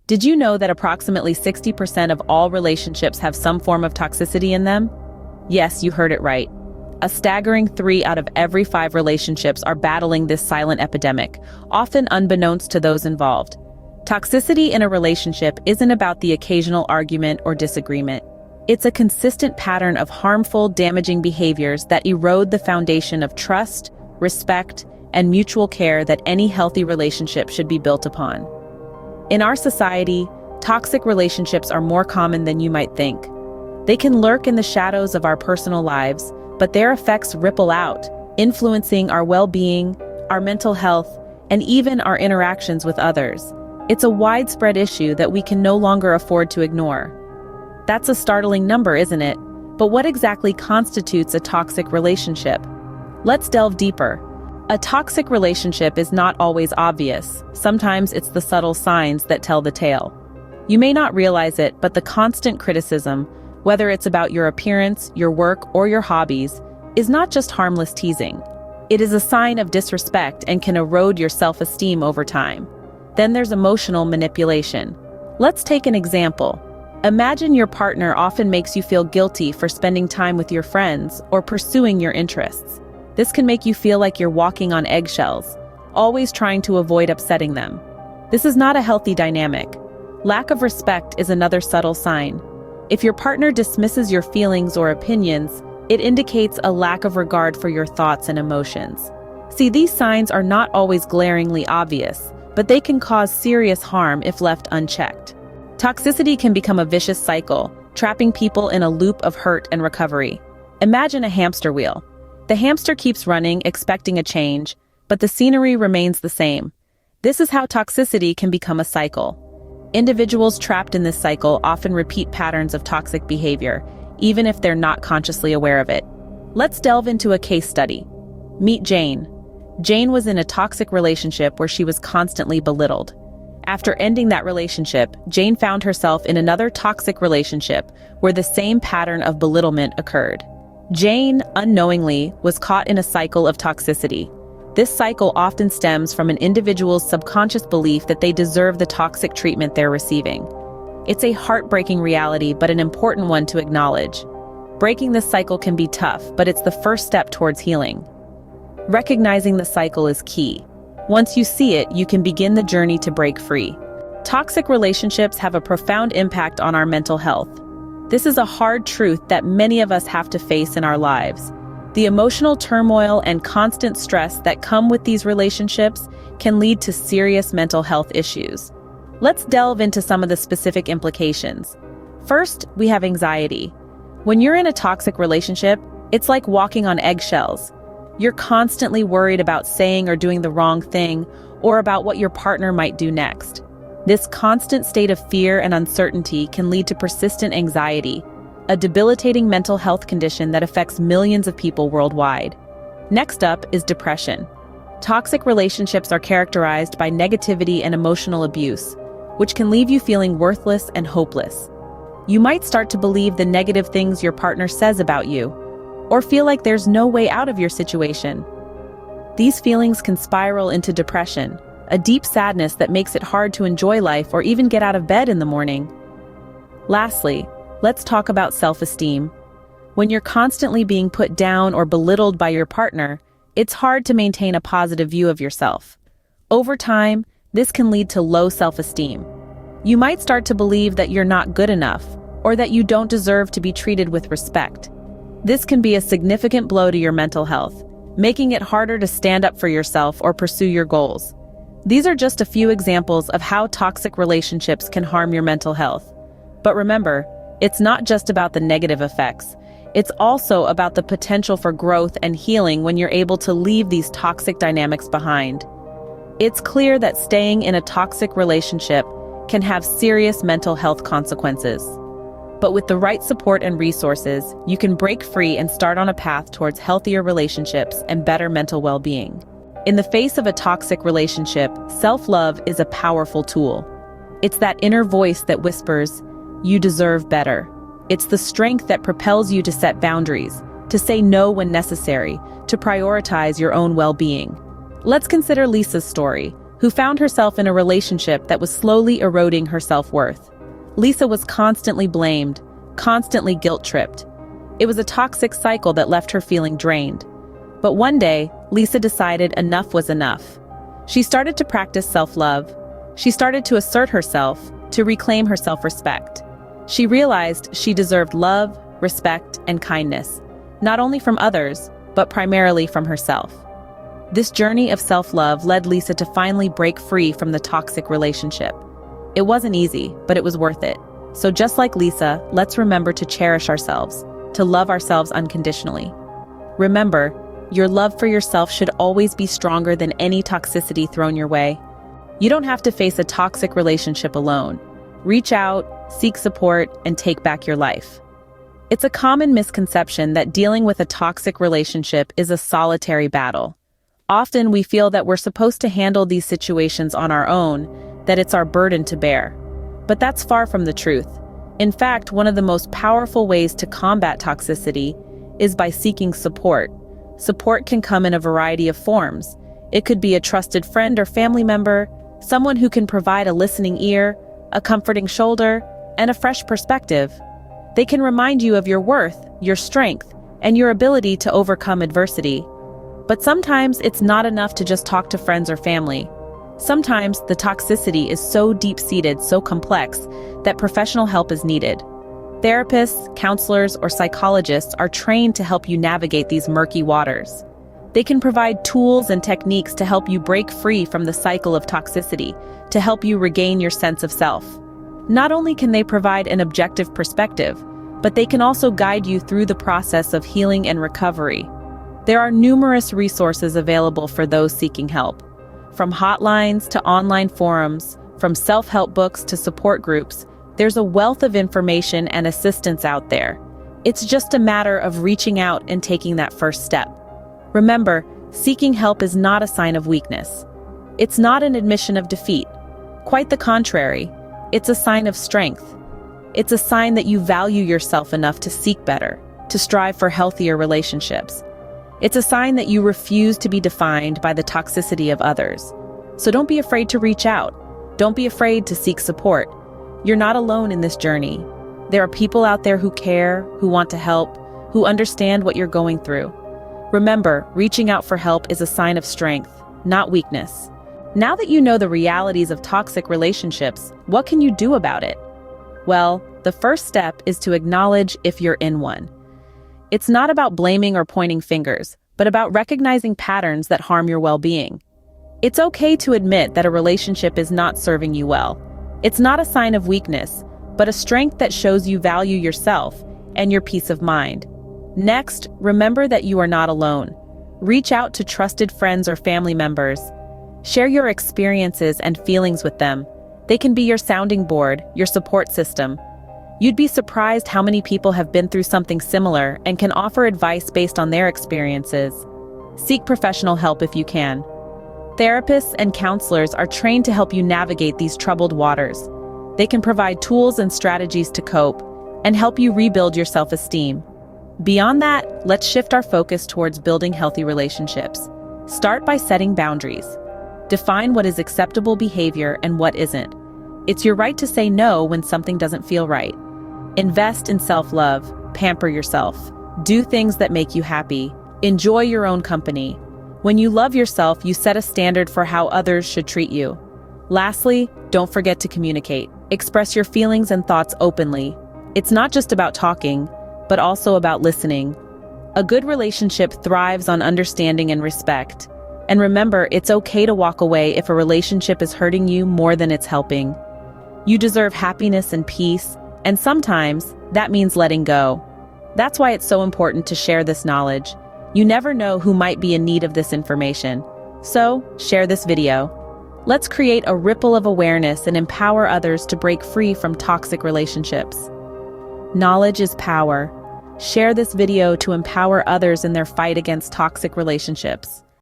Did you know that approximately 60% of all relationships have some form of toxicity in them? Yes, you heard it right. A staggering 3 out of every 5 relationships are battling this silent epidemic, often unbeknownst to those involved. Toxicity in a relationship isn't about the occasional argument or disagreement. It's a consistent pattern of harmful, damaging behaviors that erode the foundation of trust, respect, and mutual care that any healthy relationship should be built upon. In our society, toxic relationships are more common than you might think. They can lurk in the shadows of our personal lives, but their effects ripple out, influencing our well-being, our mental health, and even our interactions with others. It's a widespread issue that we can no longer afford to ignore. That's a startling number, isn't it? But what exactly constitutes a toxic relationship? Let's delve deeper. A toxic relationship is not always obvious. Sometimes it's the subtle signs that tell the tale. You may not realize it, but the constant criticism, whether it's about your appearance, your work, or your hobbies, is not just harmless teasing. It is a sign of disrespect and can erode your self-esteem over time. Then there's emotional manipulation. Let's take an example. Imagine your partner often makes you feel guilty for spending time with your friends or pursuing your interests. This can make you feel like you're walking on eggshells, always trying to avoid upsetting them. This is not a healthy dynamic. Lack of respect is another subtle sign. If your partner dismisses your feelings or opinions, it indicates a lack of regard for your thoughts and emotions. See, these signs are not always glaringly obvious, but they can cause serious harm if left unchecked. Toxicity can become a vicious cycle, trapping people in a loop of hurt and recovery. Imagine a hamster wheel. The hamster keeps running, expecting a change, but the scenery remains the same. This is how toxicity can become a cycle. Individuals trapped in this cycle often repeat patterns of toxic behavior, even if they're not consciously aware of it. Let's delve into a case study. Meet Jane. Jane was in a toxic relationship where she was constantly belittled. After ending that relationship, Jane found herself in another toxic relationship where the same pattern of belittlement occurred. Jane, unknowingly, was caught in a cycle of toxicity. This cycle often stems from an individual's subconscious belief that they deserve the toxic treatment they're receiving. It's a heartbreaking reality, but an important one to acknowledge. Breaking this cycle can be tough, but it's the first step towards healing. Recognizing the cycle is key. Once you see it, you can begin the journey to break free. Toxic relationships have a profound impact on our mental health. This is a hard truth that many of us have to face in our lives. The emotional turmoil and constant stress that come with these relationships can lead to serious mental health issues. Let's delve into some of the specific implications. First, we have anxiety. When you're in a toxic relationship, it's like walking on eggshells. You're constantly worried about saying or doing the wrong thing, or about what your partner might do next. This constant state of fear and uncertainty can lead to persistent anxiety, a debilitating mental health condition that affects millions of people worldwide. Next up is depression. Toxic relationships are characterized by negativity and emotional abuse, which can leave you feeling worthless and hopeless. You might start to believe the negative things your partner says about you, or feel like there's no way out of your situation. These feelings can spiral into depression, a deep sadness that makes it hard to enjoy life or even get out of bed in the morning. Lastly, let's talk about self-esteem. When you're constantly being put down or belittled by your partner, it's hard to maintain a positive view of yourself. Over time, this can lead to low self-esteem. You might start to believe that you're not good enough, or that you don't deserve to be treated with respect. This can be a significant blow to your mental health, making it harder to stand up for yourself or pursue your goals. These are just a few examples of how toxic relationships can harm your mental health. But remember, it's not just about the negative effects. It's also about the potential for growth and healing when you're able to leave these toxic dynamics behind. It's clear that staying in a toxic relationship can have serious mental health consequences. But with the right support and resources, you can break free and start on a path towards healthier relationships and better mental well-being. In the face of a toxic relationship, self-love is a powerful tool. It's that inner voice that whispers, "You deserve better." It's the strength that propels you to set boundaries, to say no when necessary, to prioritize your own well-being. Let's consider Lisa's story. who found herself in a relationship that was slowly eroding her self-worth. Lisa was constantly blamed, constantly guilt-tripped. It was a toxic cycle that left her feeling drained. But one day, Lisa decided enough was enough. She started to practice self-love. She started to assert herself, to reclaim her self-respect. She realized she deserved love, respect, and kindness, not only from others, but primarily from herself. This journey of self-love led Lisa to finally break free from the toxic relationship. It wasn't easy, but it was worth it. So just like Lisa, let's remember to cherish ourselves, to love ourselves unconditionally. Remember, your love for yourself should always be stronger than any toxicity thrown your way. You don't have to face a toxic relationship alone. Reach out, seek support, and take back your life. It's a common misconception that dealing with a toxic relationship is a solitary battle. Often we feel that we're supposed to handle these situations on our own, that it's our burden to bear. But that's far from the truth. In fact, one of the most powerful ways to combat toxicity is by seeking support. Support can come in a variety of forms. It could be a trusted friend or family member, someone who can provide a listening ear, a comforting shoulder, and a fresh perspective. They can remind you of your worth, your strength, and your ability to overcome adversity. But sometimes it's not enough to just talk to friends or family. Sometimes the toxicity is so deep-seated, so complex, that professional help is needed. Therapists, counselors, or psychologists are trained to help you navigate these murky waters. They can provide tools and techniques to help you break free from the cycle of toxicity, to help you regain your sense of self. Not only can they provide an objective perspective, but they can also guide you through the process of healing and recovery. There are numerous resources available for those seeking help. From hotlines to online forums, from self-help books to support groups, there's a wealth of information and assistance out there. It's just a matter of reaching out and taking that first step. Remember, seeking help is not a sign of weakness. It's not an admission of defeat. Quite the contrary, it's a sign of strength. It's a sign that you value yourself enough to seek better, to strive for healthier relationships. It's a sign that you refuse to be defined by the toxicity of others. So don't be afraid to reach out. Don't be afraid to seek support. You're not alone in this journey. There are people out there who care, who want to help, who understand what you're going through. Remember, reaching out for help is a sign of strength, not weakness. Now that you know the realities of toxic relationships, what can you do about it? Well, the first step is to acknowledge if you're in one. It's not about blaming or pointing fingers, but about recognizing patterns that harm your well-being. It's okay to admit that a relationship is not serving you well. It's not a sign of weakness, but a strength that shows you value yourself and your peace of mind. Next, remember that you are not alone. Reach out to trusted friends or family members. Share your experiences and feelings with them. They can be your sounding board, your support system. You'd be surprised how many people have been through something similar and can offer advice based on their experiences. Seek professional help if you can. Therapists and counselors are trained to help you navigate these troubled waters. They can provide tools and strategies to cope and help you rebuild your self-esteem. Beyond that, let's shift our focus towards building healthy relationships. Start by setting boundaries. Define what is acceptable behavior and what isn't. It's your right to say no when something doesn't feel right. Invest in self-love. Pamper yourself. Do things that make you happy. Enjoy your own company. When you love yourself, you set a standard for how others should treat you. Lastly, don't forget to communicate. Express your feelings and thoughts openly. It's not just about talking, but also about listening. A good relationship thrives on understanding and respect. And remember, it's okay to walk away if a relationship is hurting you more than it's helping. You deserve happiness and peace, and sometimes that means letting go. That's why it's so important to share this knowledge. You never know who might be in need of this information. So, share this video. Let's create a ripple of awareness and empower others to break free from toxic relationships. Knowledge is power. Share this video to empower others in their fight against toxic relationships.